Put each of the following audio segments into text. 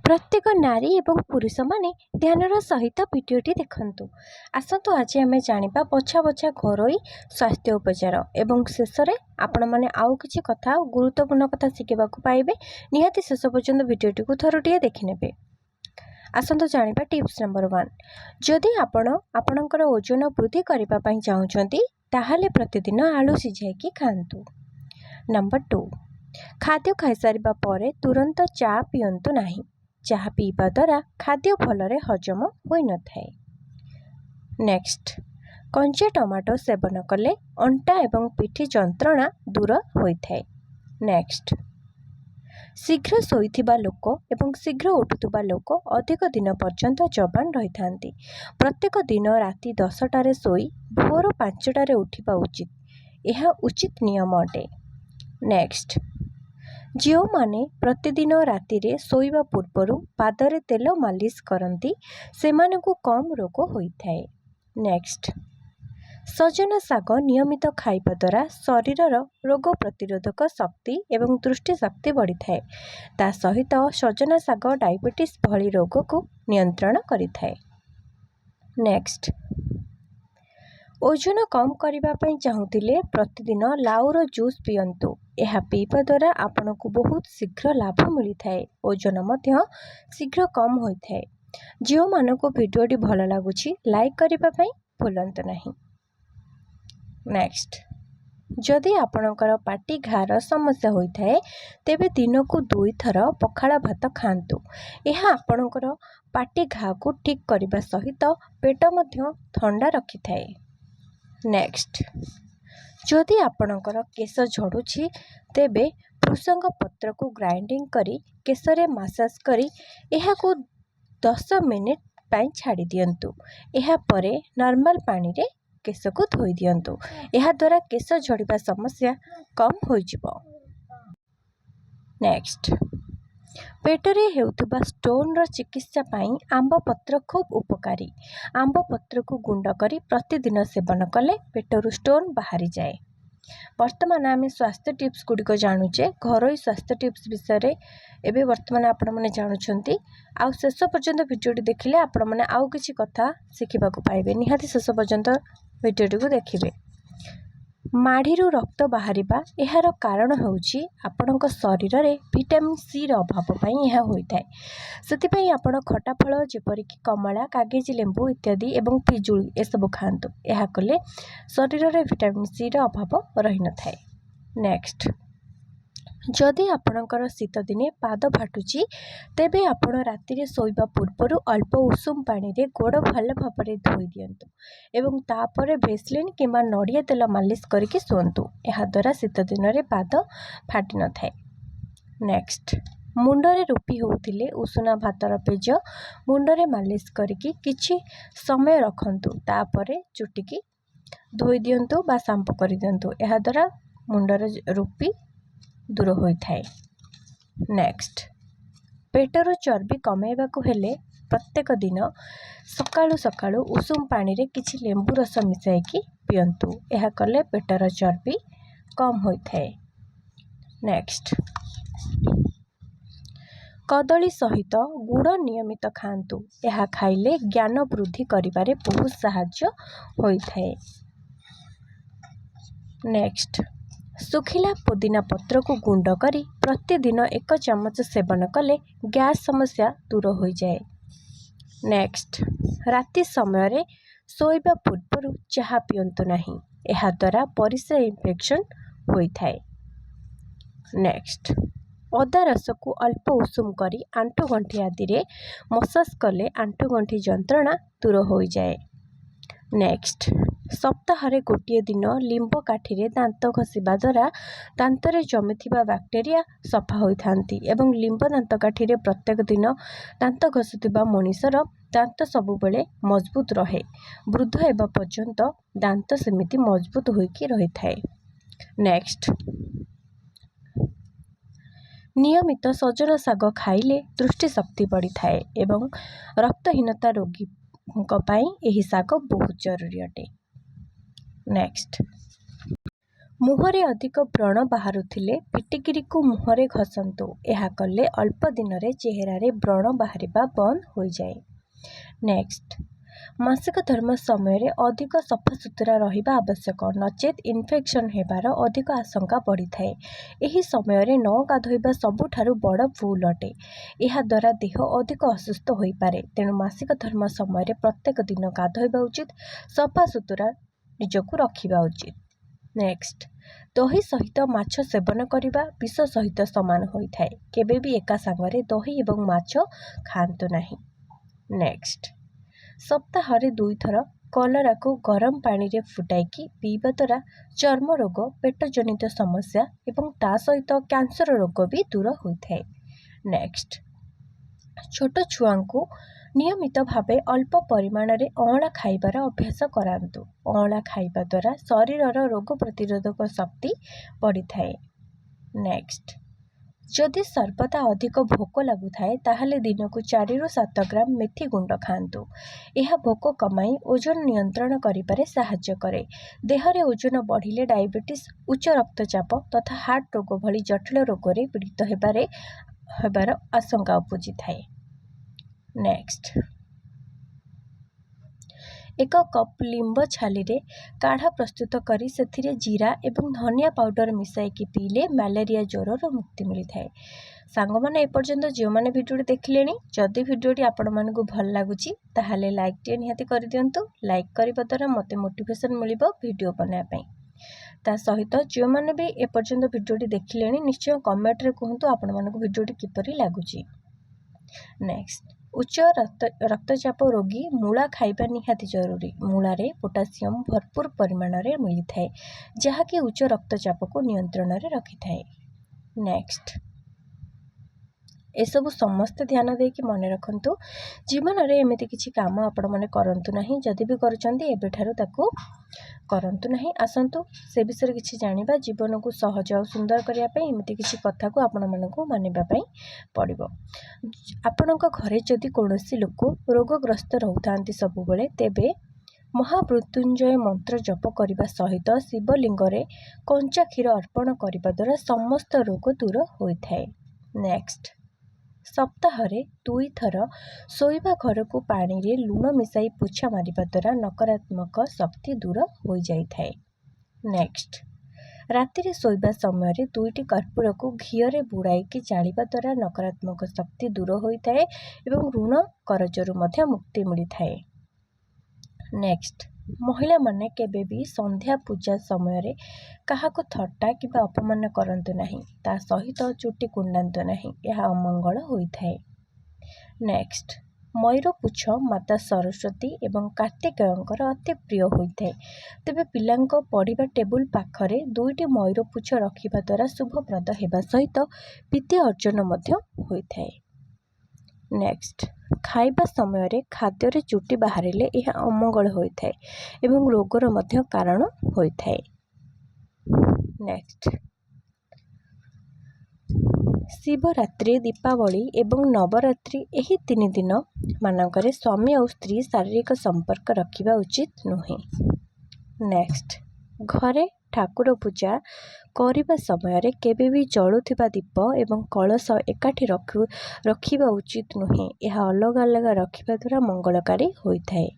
प्रत्येक नारी एवं पुरुष माने ध्यानर सहित भिडियोटी देखंतु। आसतु आज आम जानिबा बछा बछा घरोई स्वास्थ्य उपचार एवं शेष में आपण मैंने आउ किछि कथा गुरुत्वपूर्ण कथा शिखा पाइबे। निहाती शेष पर्यंत भिडियोटी को थरुटिए देखिने। आसतु जानिबा टिप्स नंबर 1। जदि आपणकर ओजन वृद्धि करबा पई चाहुचंती ताहाले प्रतिदिन आलू सिझाइकी खांतु। नंबर 2। खाद्य खाई सारिबा परे तुरंत चा पियंतु नाही। चाहा पीवा द्वारा खाद्य भलरे हजम होई न थाए। नेक्स्ट, कंचा टमाटो सेवन कले अंटा एवं पिठी जंत्रणा दूर होई थाए। नेक्स्ट, शीघ्र शोइथिबा लोक एवं शीघ्र उठुथिबा लोक अधिक दिन पर्यंत जवान रही थांती। प्रत्येक दिन राति 10टारे शोई भोर 5टारे उठिबा उचित। यह उचित नियम अटे। नेक्स्ट, जो माने प्रतिदिन राति रे सोइबा पूर्वरु पादरे तेल मालिश करती सेमानकु कम रोग होई थाए। नेक्स्ट, सजना शाग नियमित खाइबा द्वारा शरीरर रोग प्रतिरोधक शक्ति एवं दृष्टि शक्ति बढ़ी थाए। ता सहित सजना शाग डायबिटीज भली रोग को नियंत्रण करि थाए। नेक्स्ट, ओजन कम करबा पई चाहुतिले प्रतिदिन लाउर जूस पियंतु। यह पीवा द्वारा आपन को बहुत शीघ्र लाभ मिली थाए। ओजन मध्य शीघ्र कम होई थाए। जो मानको वीडियोटी भल लागुछि लाइक करबा पई भूलंतु नहीं। नेक्स्ट, जदि आपणकर पाटी घार समस्या होई थाए तेबे दिन को 2 थर पखाला भात खांतु। यह आपणकर पाटी घा को ठीक करबा सहित पेट मध्य ठंडा रखि थाए। नेक्स्ट, जदि आपणकर केश झड़ुछि तेबे भृषंग पत्र को ग्राइंडिंग करी केशरे मसाज करी यह को 10 मिनिट पई छाड़ी दियंतु। यह परे नॉर्मल पानी रे केश को धोई दियंतु। यह द्वारा केश झड़िबा समस्या कम होई जिवो। नेक्स्ट, पेटरे हेउथिबा स्टोन र चिकित्सा पाई आंब पत्र खूब उपकारी। आंब पत्र को गुंड करी प्रतिदिन सेवन कले पेटरू स्टोन बाहरी जाए। वर्तमान आम स्वास्थ्य टिप्स गुड़िक जानुचे घरोई स्वास्थ्य टिप्स विषय एवं वर्तमान आपण मैंने जानुंट आउ शेष पर्यंत भिडियोटी देखिले आपण मैंने आउ किछि कथा शिखा पाइबे। निहाती शेष पर्यंत भिडियोटी को देखिए। माढ़ीरू रक्त बाहरिबा एहार कारण होउछि आपणक शरीर रे विटामिन सी र अभाव पई यह होइथाय। सेतिपई आपण खटा फल जेपरि कि कमला कागजी लेंबू इत्यादि एवं पिजुली एसबु खांतु। यह कले शरीर रे विटामिन सी र अभाव रही न थाए। नेक्स्ट, जदि आपणकर शीत दिने पाद फाटुची तेबे आपण राति रे सोइबा पूर्वरु अल्प उषुम पानी रे गोड़ भल भाबरे धोई दियंतु एवं तापरे भेसलिन किंबा नड़िया तेल मालिश करके सुंतु। यह द्वारा शीत दिन रे पाद फाटी न थाए। नेक्स्ट, मुंडरे रूपी होउथिले उषुना भातर पेज मुंडरे मालिश करके किछि समय रखंतु। तापरे चुटिकी धोई दियंतु बा शांपू कर दियंतु। यह द्वारा मुंडरे रूपी दूर होई थाए। नेक्स्ट, पेटर चर्बी कमेबा को हेले प्रत्येक दिन सकाळु सकाळु उषुम पानी रे किछि लेंबू रस मिसाइकी पियंतु। यह कले पेटर चर्बी कम होई थाए। नेक्स्ट, कदली सहित गुड़ नियमित खांतु। यह खाइले ज्ञान वृद्धि करिबारे बहुत सहाय्य होई थाए। नेक्स्ट, सुखिला पुदीना पत्र को गुंड करी प्रतिदिन 1 चम्मच सेवन कले गैस समस्या दूर हो जाए। नेक्स्ट, राति समय रे सोइबा पूर्वरु चाहा पियंतु नहीं। यह द्वारा परिस्रा इन्फेक्शन होई थाए। नेक्स्ट, अदा रस को अल्प उषुम करी आंठु गंठी आदि रे मसाज कले आंठु गंठी जंत्रणा दूर हो जाए। नेक्स्ट, सप्ताह रे गोटे दिन लिंब काठी रे दांत घसीबा द्वारा दांतरे जमिथिबा बैक्टेरिया सफा होई थांती एवं लिंब दांत काठी रे प्रत्येक दिन दांत घसुथिबा मनुष्यर दांत सबुबेले मजबूत रहे। वृद्ध हेबा पर्यंत दांत सेमिति मजबूत होइकी रही थाए। नेक्स्ट, नियमित सजना शाग खाइले दृष्टि शक्ति बढ़ी थाए एवं रक्तहीनता रोगी पई एही शाग बहुत जरूरी अटे। नेक्स्ट, ମୁହଁରେ ଅଧିକ ବ୍ରଣ ବାହାରୁଥିଲେ ଫିଟିକିରିକୁ ମୁହଁରେ ଘଷନ୍ତୁ। ଏହା କଲେ ଅଳ୍ପ ଦିନରେ ଚେହେରାରେ ବ୍ରଣ ବାହାରିବା ବନ୍ଦ ହୋଇଯାଏ। ନେକ୍ସଟ, ମାସିକ ଧର୍ମ ସମୟରେ ଅଧିକ ସଫାସୁତୁରା ରହିବା ଆବଶ୍ୟକ, ନଚେତ୍ ଇନଫେକ୍ସନ ହେବାର ଅଧିକ ଆଶଙ୍କା ବଢ଼ିଥାଏ। ଏହି ସମୟରେ ନ ଗାଧୋଇବା ସବୁଠାରୁ ବଡ଼ ଭୁଲ ଅଟେ। ଏହାଦ୍ୱାରା ଦେହ ଅଧିକ ଅସୁସ୍ଥ ହୋଇପାରେ। ତେଣୁ ମାସିକ ଧର୍ମ ସମୟରେ ପ୍ରତ୍ୟେକ ଦିନ ଗାଧୋଇବା ଉଚିତ, ସଫାସୁତୁରା ନିଜକୁ ରଖିବା ଉଚିତ। ନେକ୍ସଟ, ଦହି ସହିତ ମାଛ ସେବନ କରିବା ବିଷ ସହିତ ସମାନ ହୋଇଥାଏ। କେବେ ବି ଏକା ସାଙ୍ଗରେ ଦହି ଏବଂ ମାଛ ଖାଆନ୍ତୁ ନାହିଁ। ନେକ୍ସଟ, ସପ୍ତାହରେ 2 ଥର କଲରାକୁ ଗରମ ପାଣିରେ ଫୁଟାଇକି ପିଇବା ଦ୍ୱାରା ଚର୍ମ ରୋଗ, ପେଟ ଜନିତ ସମସ୍ୟା ଏବଂ ତା ସହିତ କ୍ୟାନ୍ସର ରୋଗ ବି ଦୂର ହୋଇଥାଏ। ନେକ୍ସଟ, ଛୋଟ ଛୁଆଙ୍କୁ ନିୟମିତ ଭାବେ ଅଳ୍ପ ପରିମାଣରେ ଅଁଳା ଖାଇବାର ଅଭ୍ୟାସ କରାନ୍ତୁ। ଅଁଳା ଖାଇବା ଦ୍ୱାରା ଶରୀରର ରୋଗ ପ୍ରତିରୋଧକ ଶକ୍ତି ବଢ଼ିଥାଏ। ନେକ୍ସଟ, ଯଦି ସର୍ବଦା ଅଧିକ ଭୋକ ଲାଗୁଥାଏ ତାହେଲେ ଦିନକୁ 4 ରୁ 7 ଗ୍ରାମ ମେଥି ଗୁଣ୍ଡ ଖାଆନ୍ତୁ। ଏହା ଭୋକ କମାଇ ଓଜନ ନିୟନ୍ତ୍ରଣ କରିବାରେ ସାହାଯ୍ୟ କରେ। ଦେହରେ ଓଜନ ବଢ଼ିଲେ ଡାଇବେଟିସ୍, ଉଚ୍ଚ ରକ୍ତଚାପ ତଥା ହାର୍ଟ ରୋଗ ଭଳି ଜଟିଳ ରୋଗରେ ପୀଡ଼ିତ ହେବାର ଆଶଙ୍କା ଉପୁଜିଥାଏ। ନେକ୍ସଟ, 1 କପ୍ ଲିମ୍ବ ଛାଲିରେ କାଢ଼ା ପ୍ରସ୍ତୁତ କରି ସେଥିରେ ଜିରା ଏବଂ ଧନିଆ ପାଉଡର ମିଶାଇକି ପିଇଲେ ମ୍ୟାଲେରିଆ ଜ୍ୱରରୁ ମୁକ୍ତି ମିଳିଥାଏ। ସାଙ୍ଗମାନେ ଏପର୍ଯ୍ୟନ୍ତ ଯେଉଁମାନେ ଭିଡ଼ିଓଟି ଦେଖିଲେଣି, ଯଦି ଭିଡ଼ିଓଟି ଆପଣମାନଙ୍କୁ ଭଲ ଲାଗୁଛି ତାହେଲେ ଲାଇକ୍ଟିଏ ନିହାତି କରିଦିଅନ୍ତୁ। ଲାଇକ୍ କରିବା ଦ୍ୱାରା ମୋତେ ମୋଟିଭେସନ୍ ମିଳିବ ଭିଡ଼ିଓ ବନାଇବା ପାଇଁ। ତା ସହିତ ଯେଉଁମାନେ ବି ଏପର୍ଯ୍ୟନ୍ତ ଭିଡ଼ିଓଟି ଦେଖିଲେଣି ନିଶ୍ଚୟ କମେଣ୍ଟରେ କୁହନ୍ତୁ ଆପଣମାନଙ୍କୁ ଭିଡ଼ିଓଟି କିପରି ଲାଗୁଛି। ନେକ୍ସଟ, ଉଚ୍ଚ ରକ୍ତଚାପ ରୋଗୀ ମୂଳା ଖାଇବା ନିହାତି ଜରୁରୀ। ମୂଳାରେ ପୋଟାସିୟମ ଭରପୁର ପରିମାଣରେ ମିଳିଥାଏ, ଯାହାକି ଉଚ୍ଚ ରକ୍ତଚାପକୁ ନିୟନ୍ତ୍ରଣରେ ରଖିଥାଏ। ନେକ୍ସଟ, ଏସବୁ ସମସ୍ତେ ଧ୍ୟାନ ଦେଇକି ମନେ ରଖନ୍ତୁ। ଜୀବନରେ ଏମିତି କିଛି କାମ ଆପଣମାନେ କରନ୍ତୁ ନାହିଁ, ଯଦି ବି କରୁଛନ୍ତି ଏବେଠାରୁ ତାକୁ କରନ୍ତୁ ନାହିଁ। ଆସନ୍ତୁ ସେ ବିଷୟରେ କିଛି ଜାଣିବା। ଜୀବନକୁ ସହଜ ଆଉ ସୁନ୍ଦର କରିବା ପାଇଁ ଏମିତି କିଛି କଥାକୁ ଆପଣମାନଙ୍କୁ ମାନିବା ପାଇଁ ପଡ଼ିବ। ଆପଣଙ୍କ ଘରେ ଯଦି କୌଣସି ଲୋକ ରୋଗଗ୍ରସ୍ତ ରହୁଥାନ୍ତି ସବୁବେଳେ, ତେବେ ମହାମୃତ୍ୟୁଞ୍ଜୟ ମନ୍ତ୍ର ଜପ କରିବା ସହିତ ଶିବଲିଙ୍ଗରେ କଞ୍ଚା କ୍ଷୀର ଅର୍ପଣ କରିବା ଦ୍ୱାରା ସମସ୍ତ ରୋଗ ଦୂର ହୋଇଥାଏ। ନେକ୍ସଟ, ସପ୍ତାହରେ 2 ଥର ଶୋଇବା ଘରକୁ ପାଣିରେ ଲୁଣ ମିଶାଇ ପୋଛା ମାରିବା ଦ୍ୱାରା ନକାରାତ୍ମକ ଶକ୍ତି ଦୂର ହୋଇଯାଇଥାଏ। ନେକ୍ସଟ, ରାତିରେ ଶୋଇବା ସମୟରେ 2ଟି କର୍ପୂରକୁ ଘିଅରେ ବୁଡ଼ାଇକି ଜାଳିବା ଦ୍ୱାରା ନକାରାତ୍ମକ ଶକ୍ତି ଦୂର ହୋଇଥାଏ ଏବଂ ଋଣ କରଜରୁ ମଧ୍ୟ ମୁକ୍ତି ମିଳିଥାଏ। ନେକ୍ସଟ, ମହିଳାମାନେ କେବେ ବି ସନ୍ଧ୍ୟା ପୂଜା ସମୟରେ କାହାକୁ ଥଟ୍ଟା କିମ୍ବା ଅପମାନ କରନ୍ତୁ ନାହିଁ। ତା ସହିତ ଚୁଟି କୁଣ୍ଡାନ୍ତୁ ନାହିଁ, ଏହା ଅମଙ୍ଗଳ ହୋଇଥାଏ। ନେକ୍ସଟ, ମୟୂରପୁଚ୍ଛ ମାତା ସରସ୍ୱତୀ ଏବଂ କାର୍ତ୍ତିକେୟଙ୍କର ଅତି ପ୍ରିୟ ହୋଇଥାଏ। ତେବେ ପିଲାଙ୍କ ପଢ଼ିବା ଟେବୁଲ ପାଖରେ 2ଟି ମୟୂରପୁଚ୍ଛ ରଖିବା ଦ୍ୱାରା ଶୁଭପ୍ରଦ ହେବା ସହିତ ବିଦ୍ୟା ଅର୍ଜନ ମଧ୍ୟ ହୋଇଥାଏ। ନେକ୍ସଟ, ଖାଇବା ସମୟରେ ଖାଦ୍ୟରେ ଚୁଟି ବାହାରିଲେ ଏହା ଅମଙ୍ଗଳ ହୋଇଥାଏ ଏବଂ ରୋଗର ମଧ୍ୟ କାରଣ ହୋଇଥାଏ। ନେକ୍ସଟ, ଶିବରାତ୍ରି, ଦୀପାବଳି ଏବଂ ନବରାତ୍ରି ଏହି 3 ଦିନ ମାନଙ୍କରେ ସ୍ୱାମୀ ଆଉ ସ୍ତ୍ରୀ ଶାରୀରିକ ସମ୍ପର୍କ ରଖିବା ଉଚିତ ନୁହେଁ। ନେକ୍ସଟ, ଘରେ ଠାକୁର ପୂଜା କରିବା ସମୟରେ କେବେ ବି ଜଳୁଥିବା ଦୀପ ଏବଂ କଳସ ଏକାଠି ରଖିବା ଉଚିତ ନୁହେଁ। ଏହା ଅଲଗା ଅଲଗା ରଖିବା ଦ୍ୱାରା ମଙ୍ଗଳକାରୀ ହୋଇଥାଏ।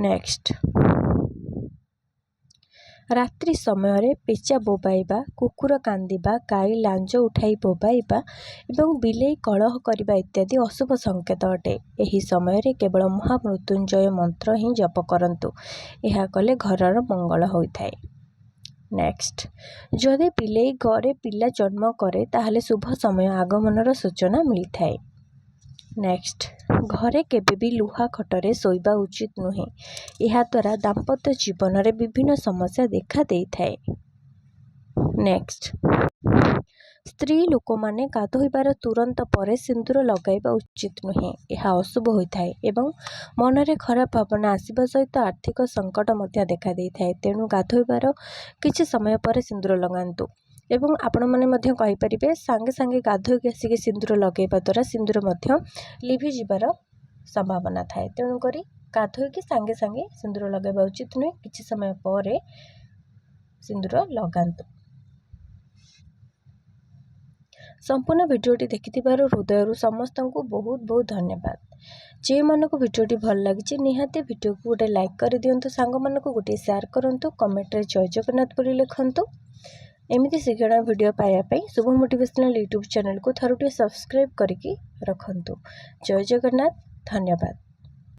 ନେକ୍ସଟ, ରାତ୍ରି ସମୟରେ ପେଚା ବୋବାଇବା, କୁକୁର କାନ୍ଦିବା, ଗାଈ ଲାଞ୍ଜ ଉଠାଇ ବୋବାଇବା ଏବଂ ବିଲେଇ କଳହ କରିବା ଇତ୍ୟାଦି ଅଶୁଭ ସଂକେତ ଅଟେ। ଏହି ସମୟରେ କେବଳ ମହାମୃତ୍ୟୁଞ୍ଜୟ ମନ୍ତ୍ର ହିଁ ଜପ କରନ୍ତୁ। ଏହା କଲେ ଘରର ମଙ୍ଗଳ ହୋଇଥାଏ। ନେକ୍ସଟ, ଯଦି ବିଲେଇ ଘରେ ପିଲା ଜନ୍ମ କରେ ତାହେଲେ ଶୁଭ ସମୟ ଆଗମନର ସୂଚନା ମିଳିଥାଏ। ନେକ୍ସଟ, ଘରେ କେବେ ବି ଲୁହା ଖଟରେ ଶୋଇବା ଉଚିତ ନୁହେଁ। ଏହାଦ୍ୱାରା ଦାମ୍ପତ୍ୟ ଜୀବନରେ ବିଭିନ୍ନ ସମସ୍ୟା ଦେଖା ଦେଇଥାଏ। ନେକ୍ସଟ, ସ୍ତ୍ରୀ ଲୋକମାନେ ଗାଧୋଇବାର ତୁରନ୍ତ ପରେ ସିନ୍ଦୁର ଲଗାଇବା ଉଚିତ ନୁହେଁ। ଏହା ଅଶୁଭ ହୋଇଥାଏ ଏବଂ ମନରେ ଖରାପ ଭାବନା ଆସିବା ସହିତ ଆର୍ଥିକ ସଙ୍କଟ ମଧ୍ୟ ଦେଖା ଦେଇଥାଏ। ତେଣୁ ଗାଧୋଇବାର କିଛି ସମୟ ପରେ ସିନ୍ଦୁର ଲଗାନ୍ତୁ। ଏବଂ ଆପଣମାନେ ମଧ୍ୟ କହିପାରିବେ ସାଙ୍ଗେ ସାଙ୍ଗେ ଗାଧୋଇକି ଆସିକି ସିନ୍ଦୁର ଲଗାଇବା ଦ୍ୱାରା ସିନ୍ଦୁର ମଧ୍ୟ ଲିଭିଯିବାର ସମ୍ଭାବନା ଥାଏ। ତେଣୁକରି ଗାଧୋଇକି ସାଙ୍ଗେ ସାଙ୍ଗେ ସିନ୍ଦୁର ଲଗାଇବା ଉଚିତ ନୁହେଁ। କିଛି ସମୟ ପରେ ସିନ୍ଦୁର ଲଗାନ୍ତୁ। संपूर्ण भिडियोटी देखिथिबारु हृदयरु समस्तंकु बहुत बहुत धन्यवाद। जे मानको भिडियोटी भल लागिछि निहाती भिडियो को गोटे लाइक कर दियंतु, सांग मानको गोटे शेयर करंतु, कमेंट रे जय जगन्नाथ बोली लिखंतु। एमिति शिक्षण भिडियो पाया पई शुभ मोटिवेशनल यूट्यूब चैनल को थरुटे सब्सक्राइब करिकि रखंतु। जय जगन्नाथ, धन्यवाद।